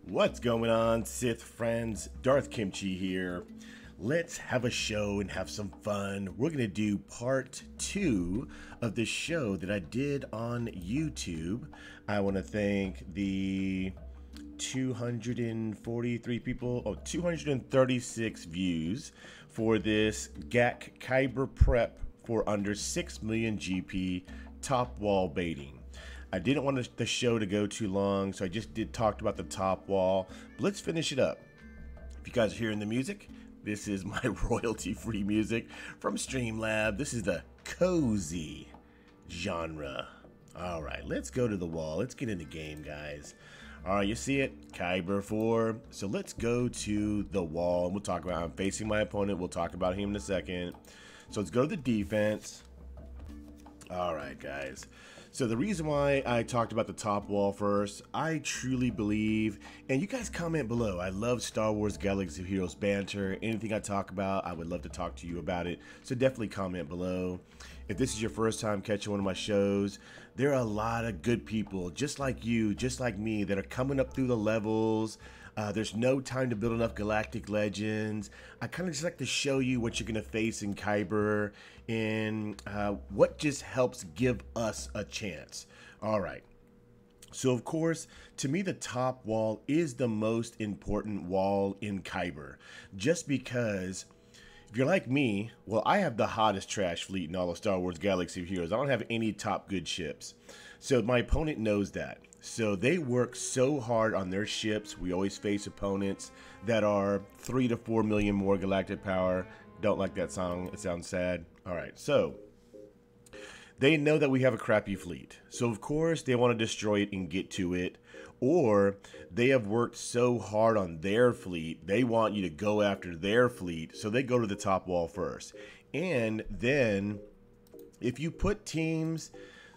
What's going on, Sith friends? Darth Kimchi here. Let's have a show and have some fun. We're going to do part 2 of the show that I did on YouTube. I want to thank the 243 people, 236 views for this GAC Kyber prep for under 6 million GP top wall baiting. I didn't want the show to go too long, so I just talked about the top wall. But let's finish it up. If you guys are hearing the music, this is my royalty-free music from Streamlabs. This is the cozy genre. All right, let's go to the wall. Let's get in the game, guys. All right, you see it, Kyber 4. So let's go to the wall, and we'll talk about. I'm facing my opponent. We'll talk about him in a second. So let's go to the defense. All right, guys. So the reason why I talked about the top wall first, I truly believe, and you guys comment below, I love Star Wars Galaxy of Heroes banter. Anything I talk about, I would love to talk to you about it. So definitely comment below. If this is your first time catching one of my shows, there are a lot of good people, just like you, just like me, that are coming up through the levels. There's no time to build enough galactic legends. I kind of just like to show you what you're going to face in Kyber and what just helps give us a chance. All right. So, of course, to me, the top wall is the most important wall in Kyber. Just because, if you're like me, well, I have the hottest trash fleet in all of Star Wars Galaxy of Heroes. I don't have any top good ships. So my opponent knows that. So they work so hard on their ships. We always face opponents that are 3 to 4 million more galactic power. Don't like that song. It sounds sad. All right. So they know that we have a crappy fleet. So of course they want to destroy it and get to it. Or they have worked so hard on their fleet. They want you to go after their fleet. So they go to the top wall first. And then if you put teams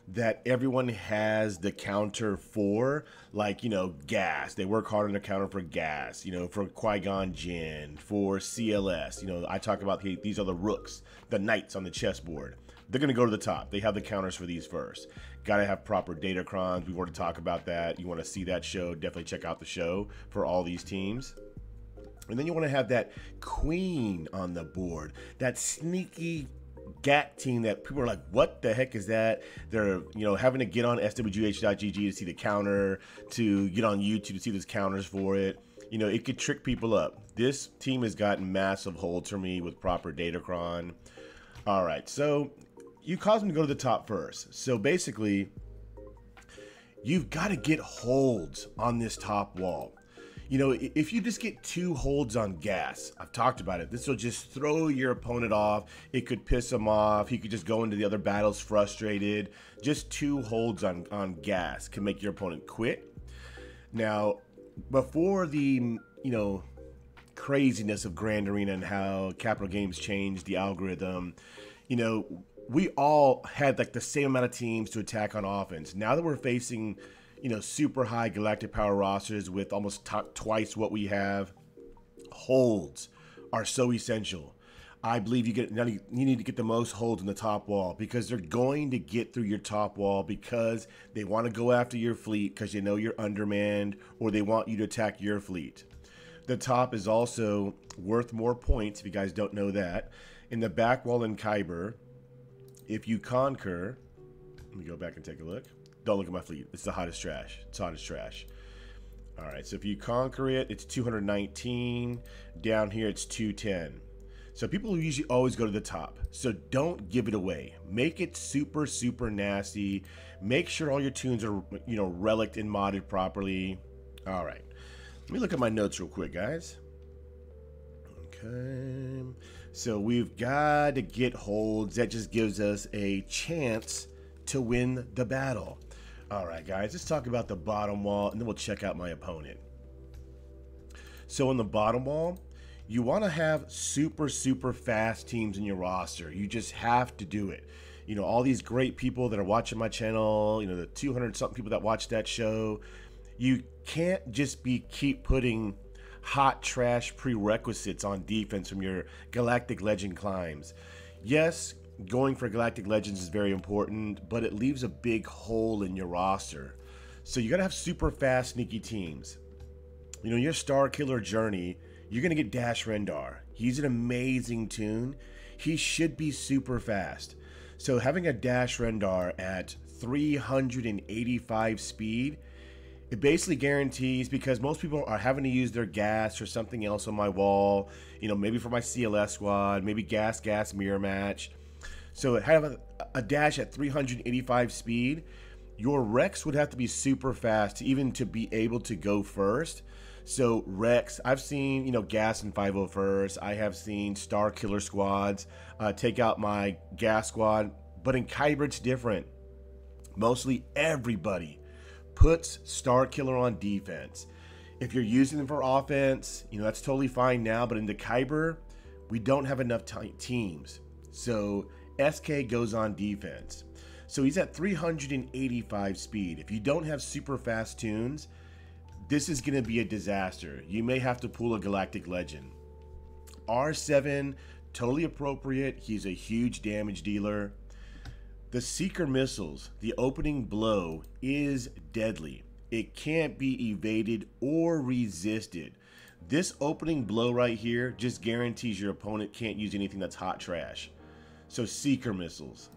that everyone has the counter for, like, you know, gas. They work hard on the counter for gas, you know, for Qui-Gon Jinn, for CLS. You know, I talk about these are the rooks, the knights on the chessboard. They're going to go to the top. They have the counters for these first. Got to have proper datacrons. We want to talk about that. You want to see that show, definitely check out the show for all these teams. And then you want to have that queen on the board, that sneaky GAC team that people are like, what the heck is that? They're, you know, having to get on swgh.gg to see the counter, to get on YouTube to see those counters for it. You know, it could trick people up. This team has gotten massive holds for me with proper datacron. All right, so you cause them to go to the top first. So basically, you've got to get holds on this top wall. You know, if you just get 2 holds on gas, I've talked about it, this will just throw your opponent off. It could piss him off. He could just go into the other battles frustrated. Just 2 holds on gas can make your opponent quit. Now, before the, you know, craziness of Grand Arena and how Capital Games changed the algorithm, you know, we all had like the same amount of teams to attack on offense. Now that we're facing, you know, super high galactic power rosters with almost twice what we have, holds are so essential. I believe you need to get the most holds in the top wall, because they're going to get through your top wall because they want to go after your fleet because you know you're undermanned, or they want you to attack your fleet. The top is also worth more points, if you guys don't know that. In the back wall in Kyber, if you conquer, let me go back and take a look. Don't look at my fleet. It's the hottest trash. It's hottest trash. All right, so if you conquer it, it's 219. Down here, it's 210. So people usually always go to the top. So don't give it away. Make it super, super nasty. Make sure all your tunes are, you know, relic and modded properly. All right. Let me look at my notes real quick, guys. Okay. So we've got to get holds. That just gives us a chance to win the battle. All right, guys, let's talk about the bottom wall, and then we'll check out my opponent. So on the bottom wall, you want to have super, super fast teams in your roster. You just have to do it. You know, all these great people that are watching my channel, you know, the 200-something people that watch that show, you can't just keep putting hot trash prerequisites on defense from your Galactic Legend climbs. Yes, going for Galactic Legends is very important, but it leaves a big hole in your roster. So you gotta have super fast, sneaky teams. You know, your Star Killer journey, you're going to get Dash Rendar. He's an amazing toon. He should be super fast. So having a Dash Rendar at 385 speed, it basically guarantees, because most people are having to use their gas or something else on my wall, you know, maybe for my CLS squad, maybe gas mirror match. So have a dash at 385 speed, your Rex would have to be super fast even to be able to go first. So Rex, I've seen, you know, gas and 501st. I have seen Star Killer squads take out my gas squad, but in Kyber it's different. Mostly everybody puts Star Killer on defense. If you're using them for offense, you know, that's totally fine now, but in the Kyber, we don't have enough teams. So SK goes on defense. So he's at 385 speed. If you don't have super fast toons, this is going to be a disaster. You may have to pull a Galactic Legend. R7, totally appropriate. He's a huge damage dealer. The Seeker missiles, the opening blow is deadly. It can't be evaded or resisted. This opening blow right here just guarantees your opponent can't use anything that's hot trash. So Seeker missiles,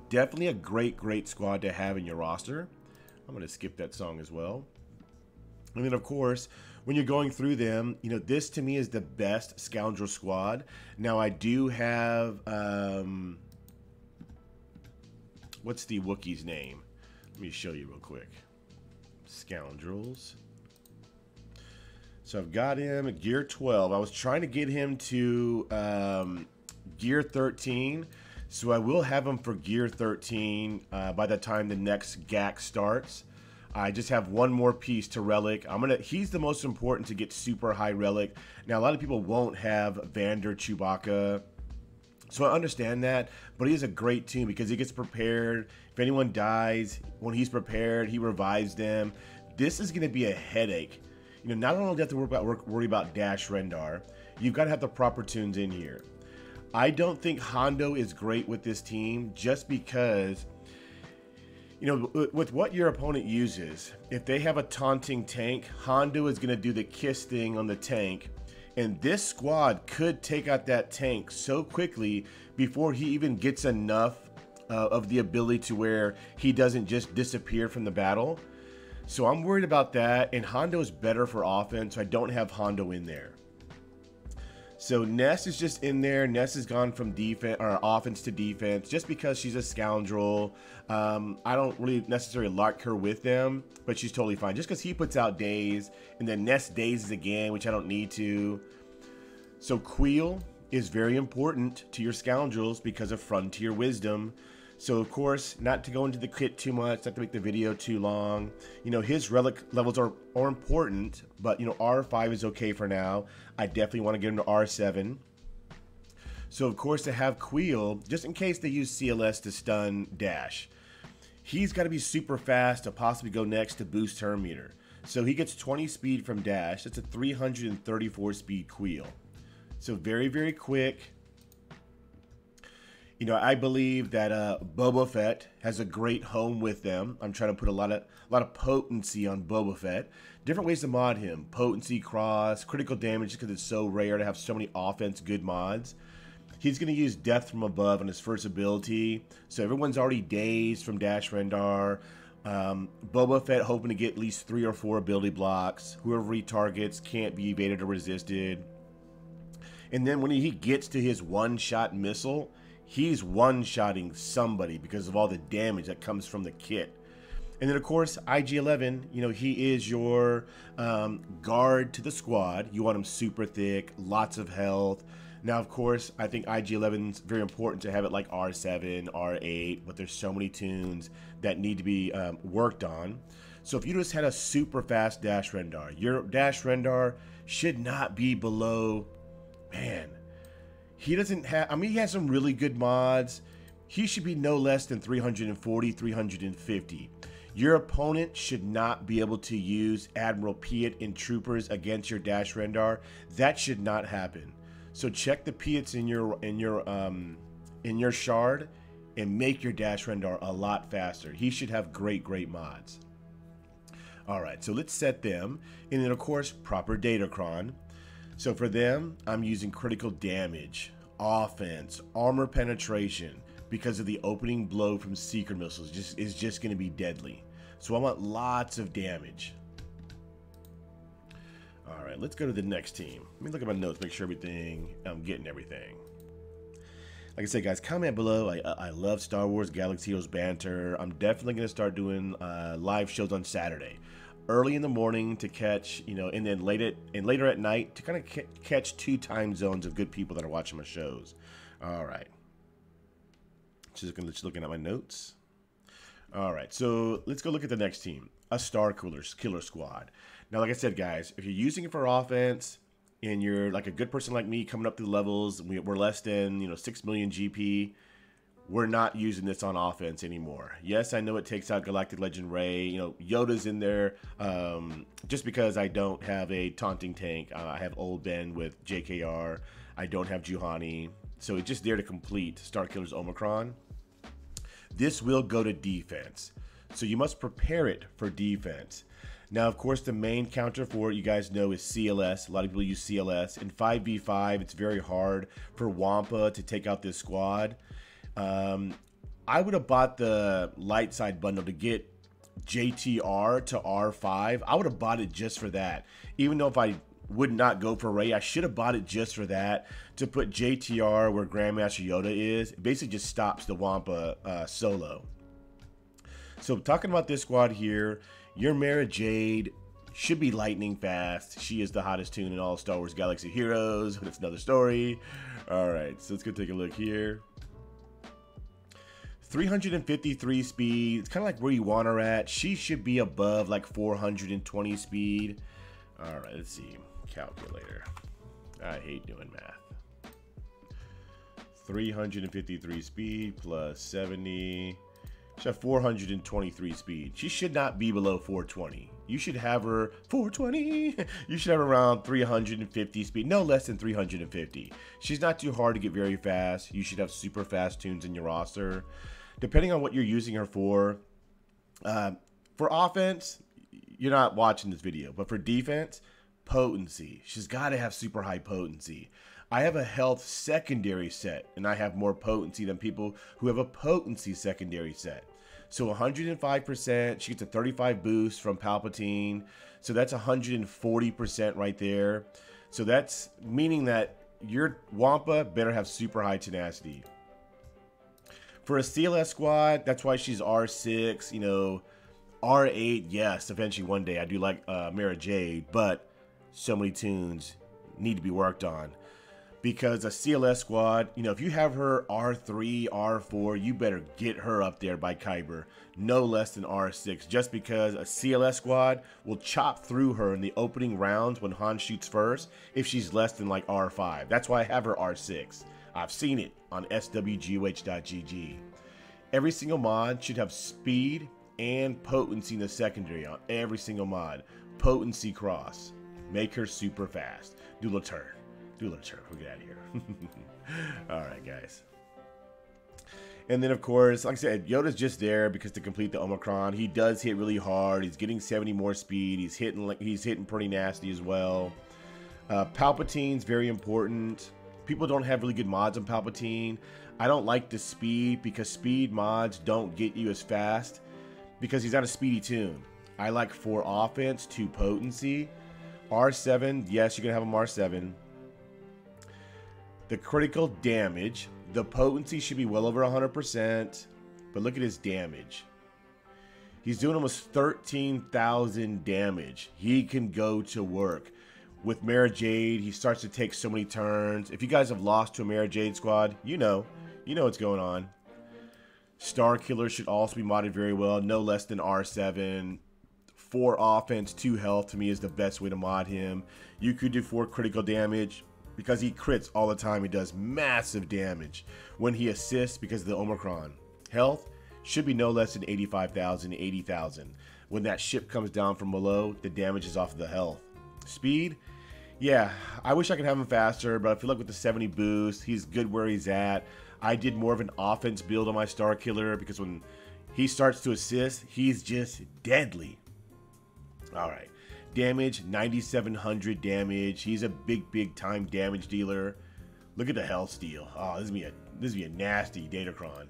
definitely a great squad to have in your roster. I'm going to skip that song as well. And then of course, when you're going through them, you know, this to me is the best Scoundrel squad. Now I do have, what's the Wookiee's name? Let me show you real quick. Scoundrels. So I've got him at gear 12. I was trying to get him to gear 13. So I will have him for gear 13 by the time the next GAC starts. I just have one more piece to relic. He's the most important to get super high relic. Now a lot of people won't have Vander Chewbacca, so I understand that, but he is a great toon because he gets prepared. If anyone dies, when he's prepared, he revives them. This is going to be a headache. You know, not only do you have to worry about Dash Rendar, you've got to have the proper toons in here. I don't think Hondo is great with this team just because, you know, with what your opponent uses, if they have a taunting tank, Hondo is going to do the kiss thing on the tank. And this squad could take out that tank so quickly before he even gets enough of the ability to where he doesn't just disappear from the battle. So I'm worried about that. And Hondo is better for offense, so I don't have Hondo in there. So Ness is just in there. Ness has gone from defense or offense to defense just because she's a scoundrel. I don't really necessarily like her with them, but she's totally fine. Just because he puts out days and then Ness dazes again, which I don't need to. So Queel is very important to your scoundrels because of Frontier Wisdom. So of course, not to go into the kit too much, not to make the video too long. You know, his relic levels are important, but you know, R5 is okay for now. I definitely want to get him to R7. So of course, to have Queel, just in case they use CLS to stun Dash, he's got to be super fast to possibly go next to boost turn meter. So he gets 20 speed from Dash. That's a 334 speed Queel. So very quick. You know, I believe that Boba Fett has a great home with them. I'm trying to put a lot of potency on Boba Fett. Different ways to mod him: potency, cross, critical damage, because it's so rare to have so many offense good mods. He's going to use Death from Above on his first ability, so everyone's already dazed from Dash Rendar. Boba Fett hoping to get at least 3 or 4 ability blocks. Whoever retargets can't be evaded or resisted. And then when he gets to his one-shot missile, he's one-shotting somebody because of all the damage that comes from the kit. And then, of course, IG-11, you know, he is your guard to the squad. You want him super thick, lots of health. Now, of course, I think IG-11 is very important to have it like R7, R8, but there's so many toons that need to be worked on. So if you just had a super fast Dash Rendar, your Dash Rendar should not be below, man, he doesn't have, I mean, he has some really good mods. He should be no less than 340, 350. Your opponent should not be able to use Admiral Piet and Troopers against your Dash Rendar. That should not happen. So check the Piets in your shard and make your Dash Rendar a lot faster. He should have great mods. All right, so let's set them. And then, of course, proper datacron. So for them, I'm using critical damage, offense, armor penetration, because of the opening blow from secret missiles is just going to be deadly. So I want lots of damage. All right, let's go to the next team. Let me look at my notes, make sure I'm getting everything. Like I said, guys, comment below. I love Star Wars Galaxy Heroes banter. I'm definitely going to start doing live shows on Saturday. Early in the morning to catch, and then later at night to kind of catch 2 time zones of good people that are watching my shows. All right. Just looking at my notes. All right, so let's go look at the next team, a Star Killer Squad. Now, like I said, guys, if you're using it for offense and you're like a good person like me coming up through the levels, we're less than 6 million GP, we're not using this on offense anymore. Yes, I know it takes out Galactic Legend Ray. Yoda's in there just because I don't have a taunting tank. I have Old Ben with JKR. I don't have Juhani. So it's just there to complete Starkiller's Omicron. This will go to defense. So you must prepare it for defense. Now, of course, the main counter for it, you guys know, is CLS. A lot of people use CLS. In 5v5, it's very hard for Wampa to take out this squad. I would have bought the light side bundle to get JTR to R5. I would have bought it just for that. Even though if I would not go for Ray, I should have bought it just for that, to put JTR where Grandmaster Yoda is. It basically just stops the Wampa solo. So talking about this squad here, your Mara Jade should be lightning fast. She is the hottest tune in all Star Wars Galaxy Heroes. That's another story. All right, so let's go take a look here. 353 speed. It's kind of like where you want her at. She should be above like 420 speed. All right, let's see. Calculator. I hate doing math. 353 speed plus 70. She has 423 speed. She should not be below 420. You should have her 420. You should have her around 350 speed, no less than 350. She's not too hard to get very fast. You should have super fast tunes in your roster. Depending on what you're using her for offense, you're not watching this video, but for defense, potency. She's got to have super high potency. I have a health secondary set, and I have more potency than people who have a potency secondary set. So 105%, she gets a 35 boost from Palpatine. So that's 140% right there. So that's meaning that your Wampa better have super high tenacity. For a CLS squad, that's why she's R6, R8, yes, eventually one day. I do like Mara Jade, but so many tunes need to be worked on. Because a CLS squad, if you have her R3, R4, you better get her up there by Kyber. No less than R6, just because a CLS squad will chop through her in the opening rounds when Han shoots first if she's less than like R5. That's why I have her R6. I've seen it on swgoh.gg. Every single mod should have speed and potency in the secondary on every single mod. Potency cross. Make her super fast. Do a little turn. Do a little turn. We'll get out of here. Alright, guys. And then, of course, like I said, Yoda's just there because to complete the Omicron. He does hit really hard. He's getting 70 more speed. He's hitting pretty nasty as well. Palpatine's very important. People don't have really good mods on Palpatine. I don't like the speed because speed mods don't get you as fast because he's not a speedy tune. I like 4 offense, 2 potency. R7, yes, you can have him R7. The critical damage, the potency should be well over 100%, but look at his damage. He's doing almost 13,000 damage. He can go to work. With Mara Jade, he starts to take so many turns. If you guys have lost to a Mara Jade squad, you know what's going on. Star Killer should also be modded very well, no less than R7. 4 offense, 2 health to me is the best way to mod him. You could do 4 critical damage because he crits all the time. He does massive damage when he assists because of the Omicron. Health should be no less than 85,000, 80,000. When that ship comes down from below, the damage is off of the health. Speed, yeah, I wish I could have him faster, but I feel like with the 70 boost, he's good where he's at. I did more of an offense build on my Star Killer because when he starts to assist, he's just deadly. All right. Damage, 9,700 damage. He's a big time damage dealer. Look at the health steal. Oh, this is be a nasty datacron.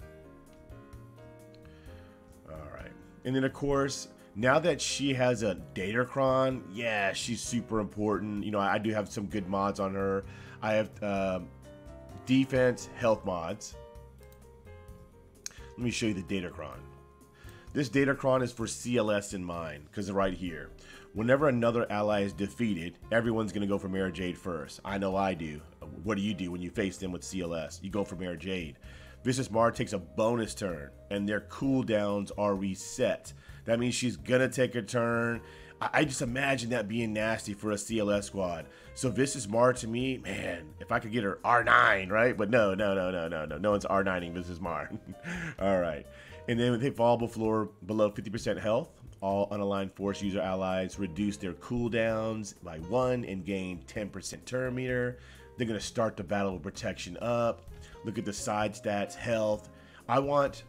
All right. And then, of course, now that she has a datacron, yeah, she's super important. You know, I do have some good mods on her. I have defense, health mods. Let me show you the datacron. This datacron is for CLS in mind, because right here. Whenever another ally is defeated, everyone's going to go for Mara Jade first. I know I do. What do you do when you face them with CLS? You go for Mara Jade. Vicious Mara takes a bonus turn, and their cooldowns are reset. That means she's going to take a turn. I just imagine that being nasty for a CLS squad. So Vicious Mara to me, man, if I could get her R9, right? But no. No one's R9ing Vicious Mara. All right. And then when they fall below 50% health, all unaligned force user allies reduce their cooldowns by 1 and gain 10% turn meter. They're going to start the battle with protection up. Look at the side stats, health. I want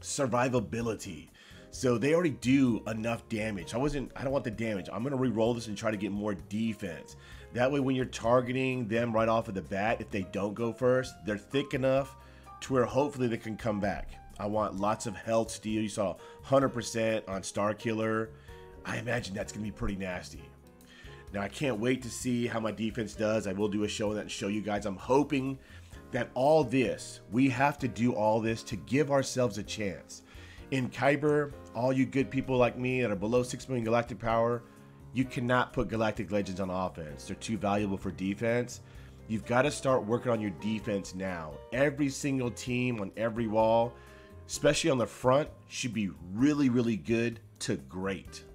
survivability. So they already do enough damage. I don't want the damage. I'm going to re-roll this and try to get more defense. That way when you're targeting them right off of the bat, if they don't go first, they're thick enough to where hopefully they can come back. I want lots of health steal. You saw 100% on Star Killer. I imagine that's going to be pretty nasty. Now, I can't wait to see how my defense does. I will do a show on that and show you guys. I'm hoping that all this, we have to do all this to give ourselves a chance. In Kyber, all you good people like me that are below 6 million galactic power, you cannot put Galactic Legends on offense. They're too valuable for defense. You've got to start working on your defense now. Every single team on every wall, especially on the front, should be really good to great.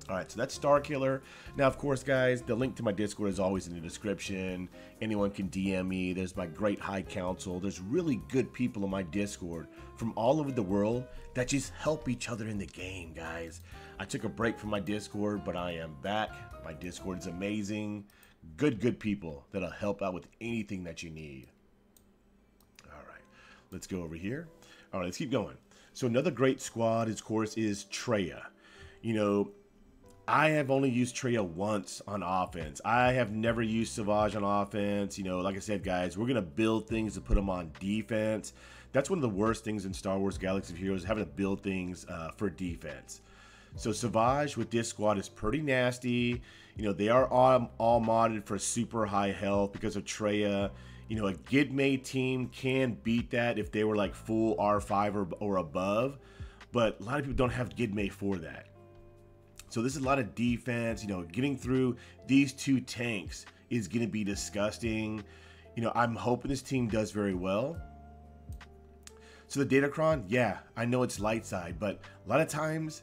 All right, so that's Star Killer. Now, of course, guys, the link to my Discord is always in the description. Anyone can DM me. There's my great high council. There's really good people in my Discord from all over the world that just help each other in the game, guys. I took a break from my Discord, but I am back. My Discord is amazing. Good people that'll help out with anything that you need. All right, let's go over here. All right, let's keep going. So another great squad, of course, is Treya. You know, I have only used Treya once on offense. I have never used Savage on offense. You know, like I said, guys, we're going to build things to put them on defense. That's one of the worst things in Star Wars Galaxy of Heroes, having to build things for defense. So Savage with this squad is pretty nasty. You know, they are all modded for super high health because of Treya. You know, a Gidme team can beat that if they were like full R5 or above. But a lot of people don't have Gidme for that. So this is a lot of defense. You know, getting through these two tanks is going to be disgusting. You know, I'm hoping this team does very well. So the datacron, yeah, I know it's light side, but a lot of times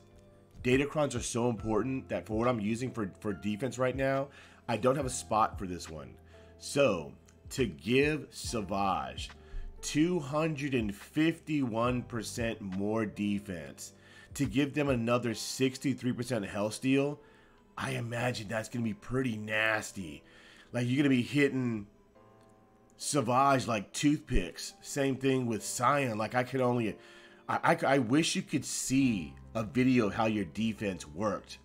datacrons are so important that for what I'm using for defense right now, I don't have a spot for this one. So to give Savage 251% more defense, to give them another 63% health steal, I imagine that's going to be pretty nasty. Like, you're going to be hitting Savage like toothpicks. Same thing with Scion. Like, I wish you could see a video of how your defense worked.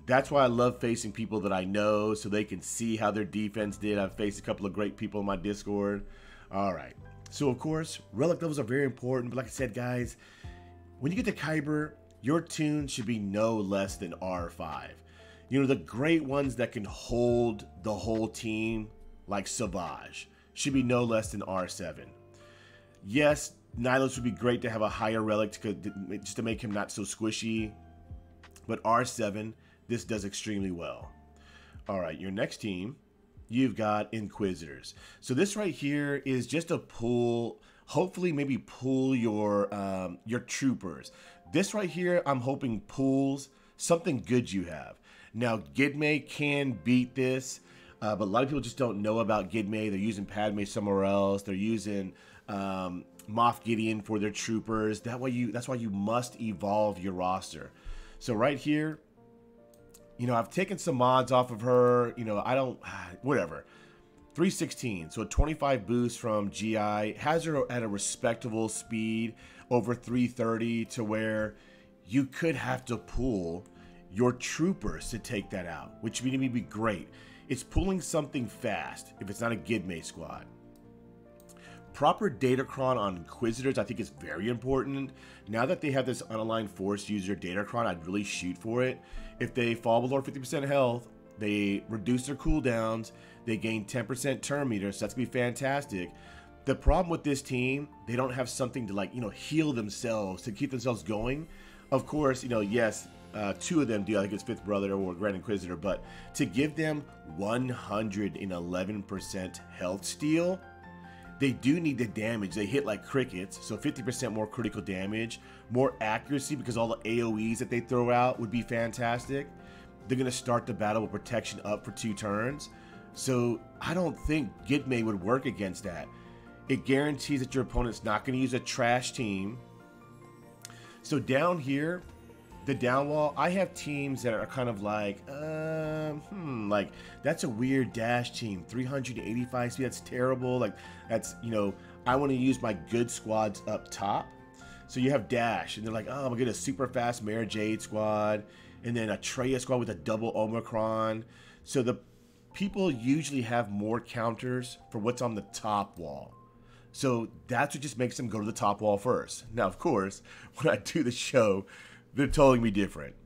That's why I love facing people that I know so they can see how their defense did. I've faced a couple of great people in my Discord. All right. So, of course, relic levels are very important. But like I said, guys, when you get to Kyber, your tune should be no less than R5. You know, the great ones that can hold the whole team, like Savage, should be no less than R7. Yes, Nihilus would be great to have a higher relic just to make him not so squishy. But R7, this does extremely well. All right, your next team, you've got Inquisitors. So this right here is just a pull. Hopefully, maybe pull your troopers. This right here, I'm hoping pulls something good you have. Now, Gidme can beat this, but a lot of people just don't know about Gidme. They're using Padme somewhere else. They're using Moff Gideon for their troopers. That's why you must evolve your roster. So right here, you know, I've taken some mods off of her. You know, whatever. 316, so a 25 boost from GI, has her at a respectable speed over 330 to where you could have to pull your troopers to take that out, which would be great. It's pulling something fast if it's not a Gidme squad. Proper datacron on Inquisitors I think is very important. Now that they have this unaligned force user datacron, I'd really shoot for it. If they fall below 50% health, they reduce their cooldowns, they gain 10% turn meter, so that's gonna be fantastic. The problem with this team, they don't have something to, like, you know, heal themselves, to keep themselves going. Of course, you know, yes, 2 of them do, I think it's Fifth Brother or Grand Inquisitor, but to give them 111% health steal, they do need the damage. They hit like crickets, so 50% more critical damage, more accuracy because all the AoEs that they throw out would be fantastic. They're going to start the battle with protection up for 2 turns. So I don't think Gidme would work against that. It guarantees that your opponent's not going to use a trash team. So down here, the down wall, I have teams that are kind of like, like, that's a weird dash team. 385 speed, that's terrible. Like, that's, you know, I want to use my good squads up top. So you have dash, and they're like, oh, I'm going to get a super fast Mara Jade squad, and then a Treya squad with a double Omicron. So the people usually have more counters for what's on the top wall. So that's what just makes them go to the top wall first. Now, of course, when I do the show, they're telling me different.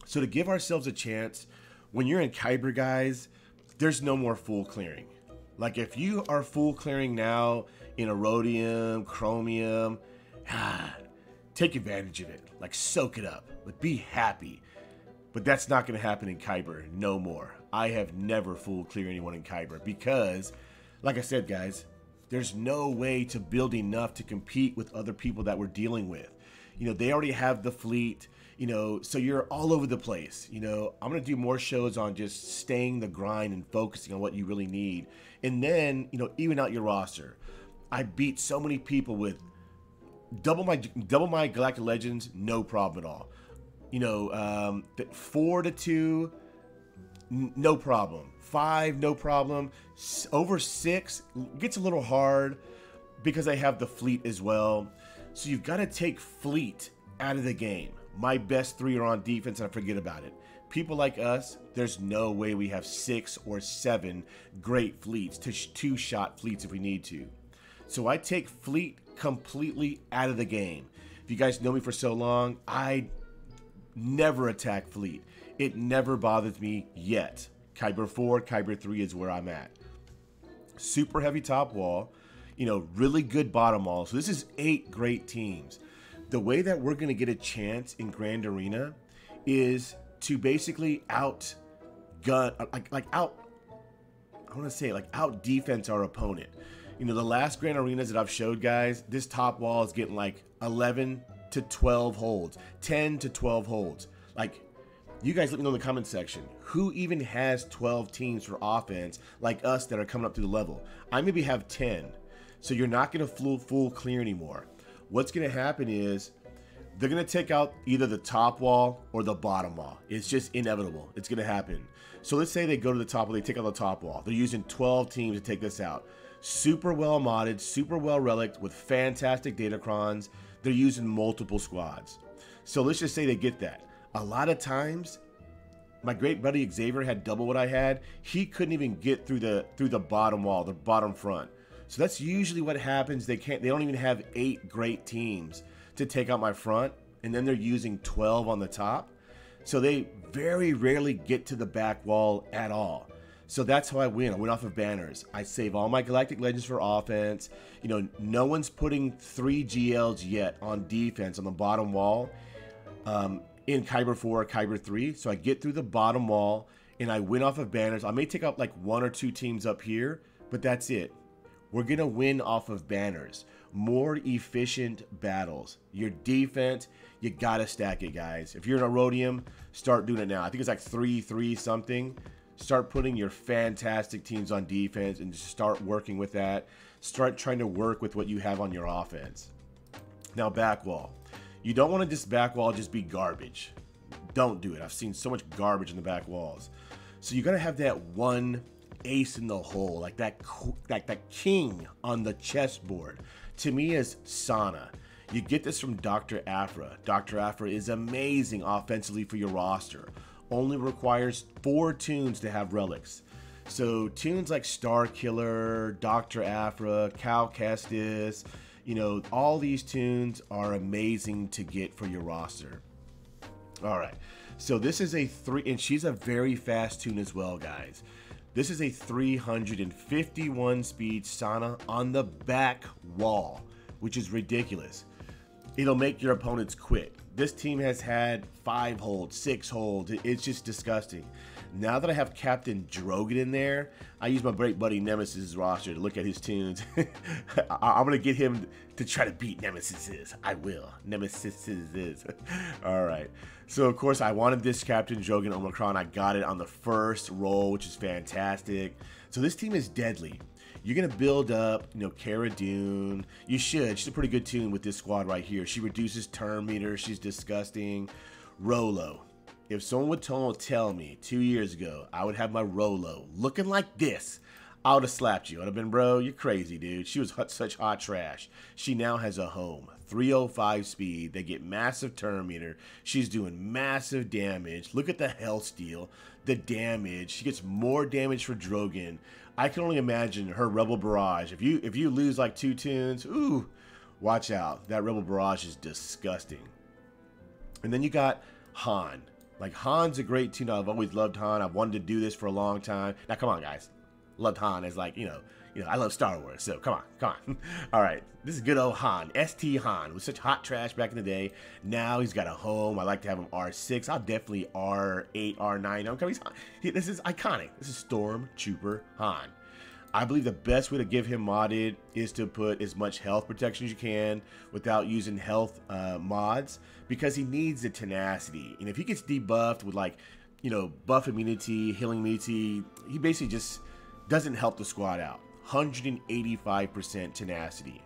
So to give ourselves a chance, when you're in Kyber, guys, there's no more full clearing. Like, if you are full clearing now in Erodium, Chromium, take advantage of it. Like, soak it up. Like, be happy. But that's not going to happen in Kyber no more. I have never full clear anyone in Kyber because, like I said, guys, there's no way to build enough to compete with other people that we're dealing with. You know, they already have the fleet, you know, so you're all over the place. You know, I'm going to do more shows on just staying the grind and focusing on what you really need. And then, you know, even out your roster. I beat so many people with double my Galactic Legends, no problem at all. You know, 4-2, no problem. 5, no problem. Over 6 gets a little hard because I have the fleet as well. So you've got to take fleet out of the game. My best 3 are on defense and I forget about it. People like us, there's no way we have 6 or 7 great fleets to 2-shot fleets if we need to. So I take fleet completely out of the game. If you guys know me for so long, I never attack fleet. It never bothers me yet. Kyber 4, Kyber 3 is where I'm at. Super heavy top wall. You know, really good bottom wall. So this is 8 great teams. The way that we're going to get a chance in Grand Arena is to basically out defense our opponent. You know, the last Grand Arenas that I've showed, guys, this top wall is getting like 11 to 12 holds, 10 to 12 holds. Like, you guys let me know in the comment section, who even has 12 teams for offense like us that are coming up to the level? I maybe have 10. So you're not going to full clear anymore. What's going to happen is they're going to take out either the top wall or the bottom wall. It's just inevitable. It's going to happen. So let's say they go to the top wall, they take out the top wall. They're using 12 teams to take this out. Super well modded, super well reliced with fantastic datacrons. They're using multiple squads. So let's just say they get that. A lot of times, my great buddy Xavier had double what I had. He couldn't even get through the bottom wall, the bottom front. So that's usually what happens. They don't even have 8 great teams to take out my front, and then they're using 12 on the top. So they very rarely get to the back wall at all. So that's how I win. I win off of banners. I save all my Galactic Legends for offense. You know, no one's putting 3 GLs yet on defense on the bottom wall in Kyber 4 or Kyber 3. So I get through the bottom wall, and I win off of banners. I may take out like 1 or 2 teams up here, but that's it. We're going to win off of banners. More efficient battles. Your defense, you got to stack it, guys. If you're in Erodium, start doing it now. I think it's like 3-3 something. Start putting your fantastic teams on defense and just start working with that. Start trying to work with what you have on your offense. Now, back wall. You don't want to just back wall just be garbage. Don't do it. I've seen so much garbage in the back walls. So you got to have that one ace in the hole, like that king on the chessboard. To me is Sana. You get this from Dr. Aphra. Dr. Aphra is amazing offensively for your roster. Only requires 4 tunes to have relics. So tunes like Star Killer, Dr. Aphra, Cal Kestis, you know, all these tunes are amazing to get for your roster. All right, so this is a 3, and she's a very fast tune as well, guys. This is a 351 speed Sana on the back wall, which is ridiculous. It'll make your opponents quit. This team has had 5 holds, 6 holds. It's just disgusting. Now that I have Captain Drogon in there, I use my great buddy Nemesis' roster to look at his tunes. I'm going to get him to try to beat Nemesis. I will. Nemesis is. All right. So, of course, I wanted this Captain Drogon Omicron. I got it on the first roll, which is fantastic. So this team is deadly. You're going to build up, you know, Cara Dune. You should. She's a pretty good tune with this squad right here. She reduces turn meter. She's disgusting. Rolo. If someone would tell me 2 years ago I would have my Rolo looking like this, I would have slapped you. I would have been, bro, you're crazy, dude. She was such hot trash. She now has a home. 305 speed. They get massive turn meter. She's doing massive damage. Look at the health steal. The damage. She gets more damage for Drogon. I can only imagine her Rebel Barrage. If you lose like 2 tunes, ooh, watch out. That Rebel Barrage is disgusting. And then you got Han. Like, Han's a great tune. I've always loved Han. I've wanted to do this for a long time. Now, come on, guys. Loved Han as, like, you know, I love Star Wars. So, come on. All right. This is good old Han. ST Han was such hot trash back in the day. Now he's got a home. I like to have him R6. I'll definitely R8, R9. Okay, this is iconic. This is Stormtrooper Han. I believe the best way to give him modded is to put as much health protection as you can without using health mods, because he needs the tenacity. And if he gets debuffed with, like, you know, buff immunity, healing immunity, he basically just doesn't help the squad out. 185% tenacity.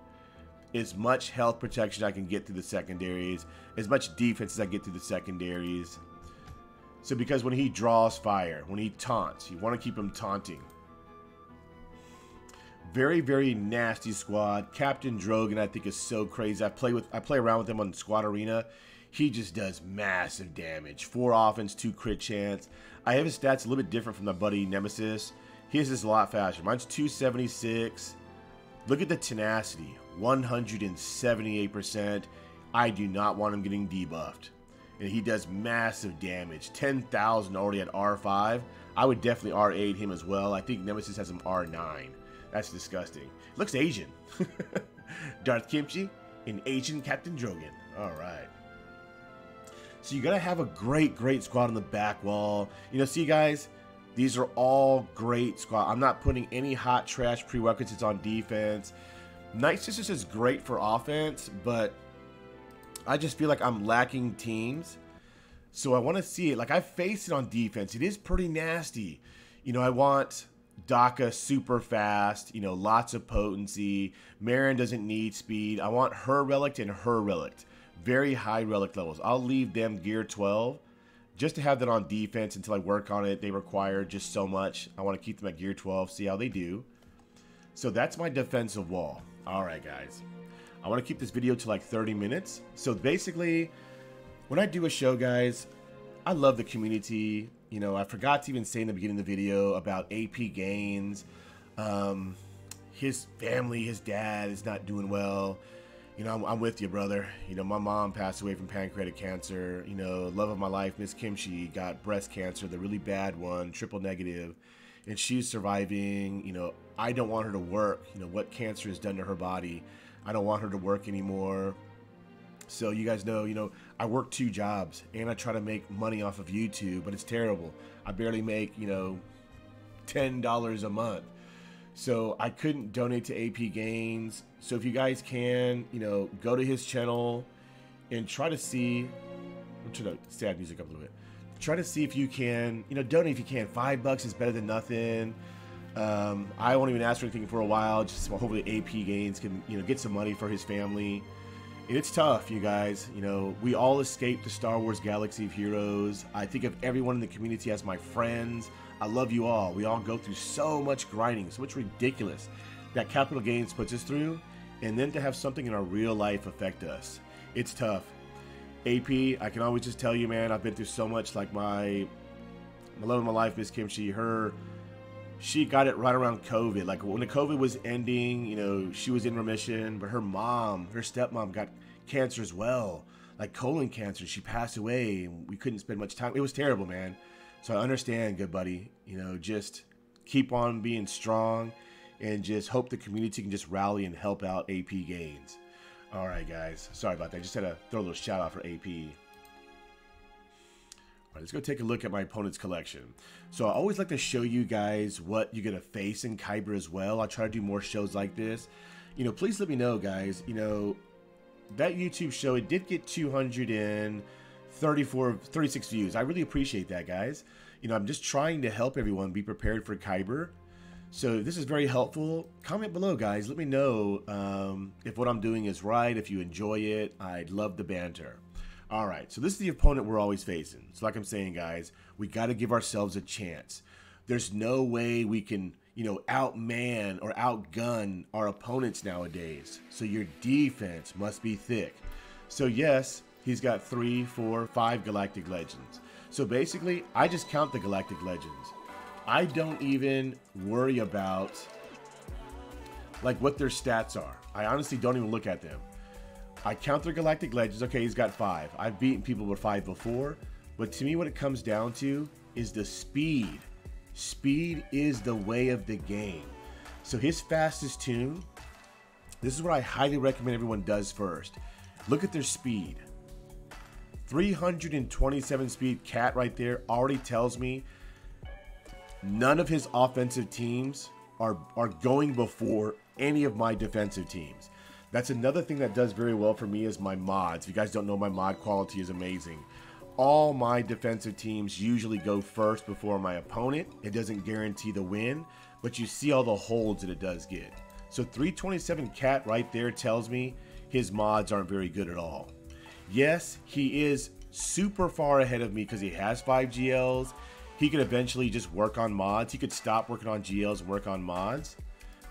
As much health protection I can get through the secondaries, as much defense as I get through the secondaries. So because when he draws fire, when he taunts, you want to keep him taunting. Very, very nasty squad. Captain Drogon, I think, is so crazy. I play around with him on Squad Arena. He just does massive damage. 4 offense, 2 crit chance. I have his stats a little bit different from my buddy Nemesis. His is a lot faster. Mine's 276. Look at the tenacity. 178%. I do not want him getting debuffed. And he does massive damage. 10,000 already at R5. I would definitely R8 him as well. I think Nemesis has him R9. That's disgusting. Looks Asian. Darth Kimchi and Asian Captain Drogon. All right. So you got to have a great squad on the back wall. You know, see, guys, these are all great squad. I'm not putting any hot trash prerequisites on defense. Night Sisters is great for offense, but I just feel like I'm lacking teams. So I want to see it. Like, I faced it on defense. It is pretty nasty. You know, I want Daka super fast, you know, lots of potency. Marin doesn't need speed. I want her relic and her relic. Very high relic levels. I'll leave them gear 12 just to have that on defense until I work on it. They require just so much. I want to keep them at gear 12, see how they do. So that's my defensive wall. All right, guys. I want to keep this video to like 30 minutes. So basically, when I do a show, guys, I love the community. You know, I forgot to even say in the beginning of the video about AP Gains. His family, his dad is not doing well. You know, I'm with you, brother. You know, my mom passed away from pancreatic cancer. You know, love of my life, Miss Kimchi, got breast cancer, the really bad one, triple negative. And she's surviving. You know, I don't want her to work. You know, what cancer has done to her body. I don't want her to work anymore. So you guys know, you know, I work 2 jobs and I try to make money off of YouTube, but it's terrible. I barely make, you know, $10 a month. So I couldn't donate to AP Gains. So if you guys can, you know, go to his channel and try to see, I'm trying to sad music up a little bit. Try to see if you can, you know, donate if you can. $5 is better than nothing. I won't even ask for anything for a while. Just hopefully AP Gains can, you know, get some money for his family. It's tough, you guys. You know, we all escaped the Star Wars Galaxy of Heroes. I think of everyone in the community as my friends. I love you all. We all go through so much grinding, so much ridiculous that Capital Gains puts us through. and then to have something in our real life affect us. It's tough. AP, I can always just tell you, man, I've been through so much. Like my love of my life, Miss Kimchi, she got it right around COVID. Like when the COVID was ending, you know, she was in remission, but her stepmom got cancer as well, like colon cancer. She passed away and we couldn't spend much time. It was terrible, man. So I understand, good buddy. You know, just keep on being strong and just hope the community can just rally and help out AP Gains. All right, guys. Sorry about that. Just had to throw a little shout out for AP. All right, let's go take a look at my opponent's collection. So I always like to show you guys what you're going to face in Kyber as well. I'll try to do more shows like this. You know, please let me know, guys. You know, that YouTube show, it did get 236 views. I really appreciate that, guys. You know, I'm just trying to help everyone be prepared for Kyber. So this is very helpful. Comment below, guys. Let me know if what I'm doing is right, if you enjoy it. I'd love the banter. All right, so this is the opponent we're always facing. So like I'm saying, guys, we got to give ourselves a chance. There's no way we can, you know, outman or outgun our opponents nowadays. So your defense must be thick. So yes, he's got 3, 4, 5 Galactic Legends. So basically, I just count the Galactic Legends. I don't even worry about like what their stats are. I honestly don't even look at them. I count their Galactic Legends. Okay, he's got 5. I've beaten people with 5 before, but to me what it comes down to is the speed. Speed is the way of the game. So his fastest tune, this is what I highly recommend everyone does first. Look at their speed. 327 speed cat right there already tells me none of his offensive teams are going before any of my defensive teams. That's another thing that does very well for me is my mods. If you guys don't know, my mod quality is amazing. All my defensive teams usually go first before my opponent. It doesn't guarantee the win, but you see all the holds that it does get. So 327 cat right there tells me his mods aren't very good at all. Yes, he is super far ahead of me because he has 5 GLs. He could eventually just work on mods. He could stop working on GLs and work on mods.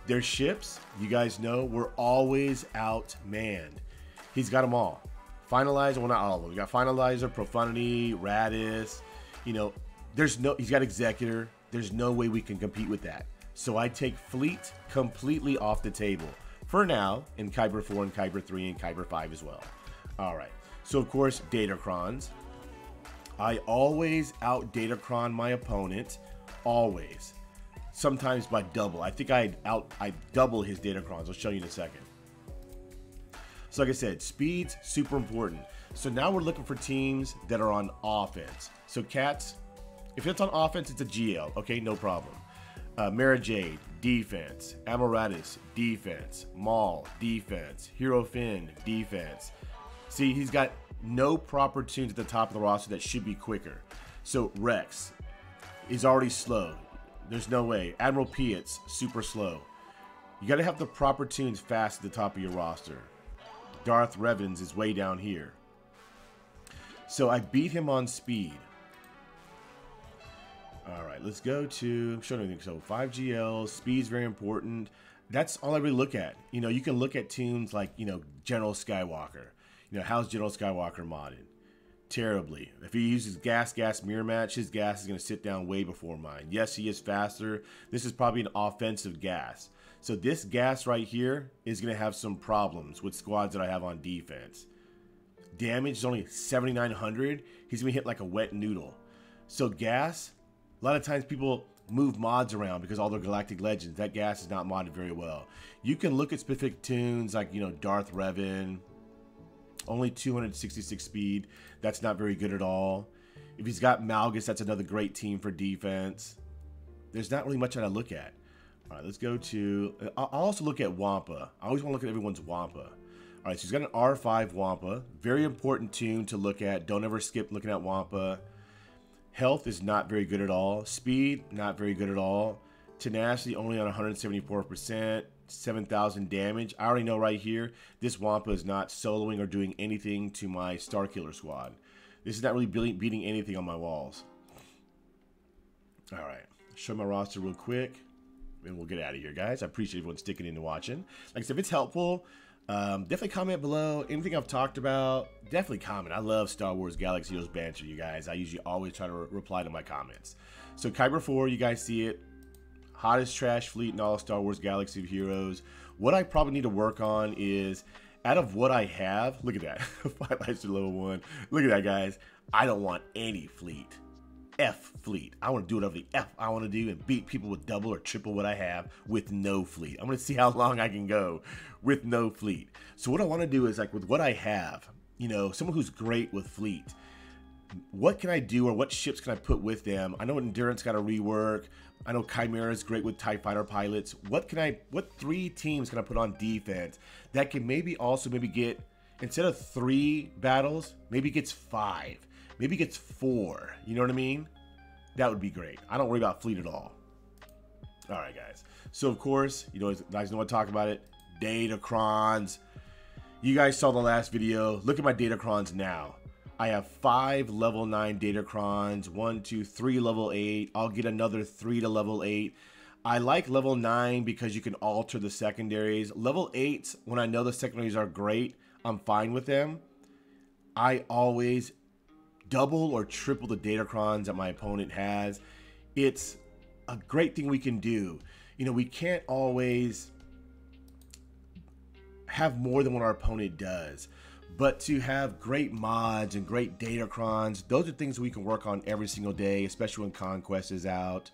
Their ships, you guys know, we're always outmanned. He's got them all. Finalizer, well, not all of them. We got Finalizer, Profundity, Radis. You know, he's got Executor. There's no way we can compete with that. So I take Fleet completely off the table for now in Kyber 4 and Kyber 3 and Kyber 5 as well. All right. So, of course, datacrons. I always out datacron my opponent. Always. Sometimes by double. I think I double his datacrons. I'll show you in a second. So like I said, speed's super important. So now we're looking for teams that are on offense. So Cats, if it's on offense, it's a GL. Okay, no problem. Mara Jade, defense. Amoratus, defense. Maul, defense. Hero Finn, defense. See, he's got no proper tunes at the top of the roster that should be quicker. So Rex is already slow. There's no way. Admiral Piet's super slow. You got to have the proper tunes fast at the top of your roster. Darth Revens is way down here. So I beat him on speed. All right, let's go to, I'm showing anything. So 5 GLs, speed's very important. That's all I really look at. You know, you can look at tunes like, you know, General Skywalker. You know, how's General Skywalker modded? Terribly. If he uses gas mirror match, his gas is going to sit down way before mine. Yes, he is faster. This is probably an offensive gas. So this gas right here is going to have some problems with squads that I have on defense. Damage is only 7,900. He's going to hit like a wet noodle. So gas, a lot of times people move mods around because all their Galactic Legends, that gas is not modded very well. You can look at specific tunes like, you know, Darth Revan. Only 266 speed. That's not very good at all. If he's got Malgus, that's another great team for defense. There's not really much that I look at. All right, let's go to... I'll also look at Wampa. I always want to look at everyone's Wampa. All right, so he's got an R5 Wampa. Very important tune to look at. Don't ever skip looking at Wampa. Health is not very good at all. Speed, not very good at all. Tenacity, only on 174%. 7,000 damage. I already know right here, this Wampa is not soloing or doing anything to my Starkiller squad. This is not really beating anything on my walls. All right, show my roster real quick. and we'll get out of here, guys. I appreciate everyone sticking in and watching. Like I said, if it's helpful, definitely comment below. Anything I've talked about, definitely comment. I love Star Wars Galaxy Heroes banter, you guys. I usually always try to reply to my comments. So Kyber 4, you guys see it. Hottest trash fleet in all Star Wars Galaxy of Heroes. What I probably need to work on is, out of what I have, look at that. 5 lives to level 1. Look at that, guys. I don't want any fleet. F fleet. I want to do whatever the F I want to do and beat people with double or triple what I have with no fleet. I'm going to see how long I can go with no fleet. So what I want to do is, like, with what I have, you know, someone who's great with fleet, what can I do, or what ships can I put with them? I know Endurance got to rework. I know Chimera is great with TIE fighter pilots. What 3 teams can I put on defense that can maybe also get, instead of 3 battles, maybe gets 5, maybe gets 4. You know what I mean? That would be great. I don't worry about fleet at all. All right, guys. So of course, you guys know what to talk about it. Datacrons. You guys saw the last video. Look at my datacrons now. I have 5 level 9 datacrons, 1, 2, 3 level 8. I'll get another 3 to level 8. I like level 9 because you can alter the secondaries. Level 8s, when I know the secondaries are great, I'm fine with them. I always double or triple the datacrons that my opponent has. It's a great thing we can do. You know, we can't always have more than what our opponent does. But to have great mods and great datacrons, those are things we can work on every single day, especially when Conquest is out.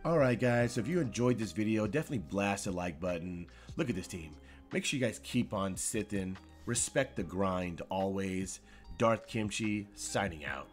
Alright guys, so if you enjoyed this video, definitely blast the like button. Look at this team. Make sure you guys keep on sithing. Respect the grind always. Darth Kimchi, signing out.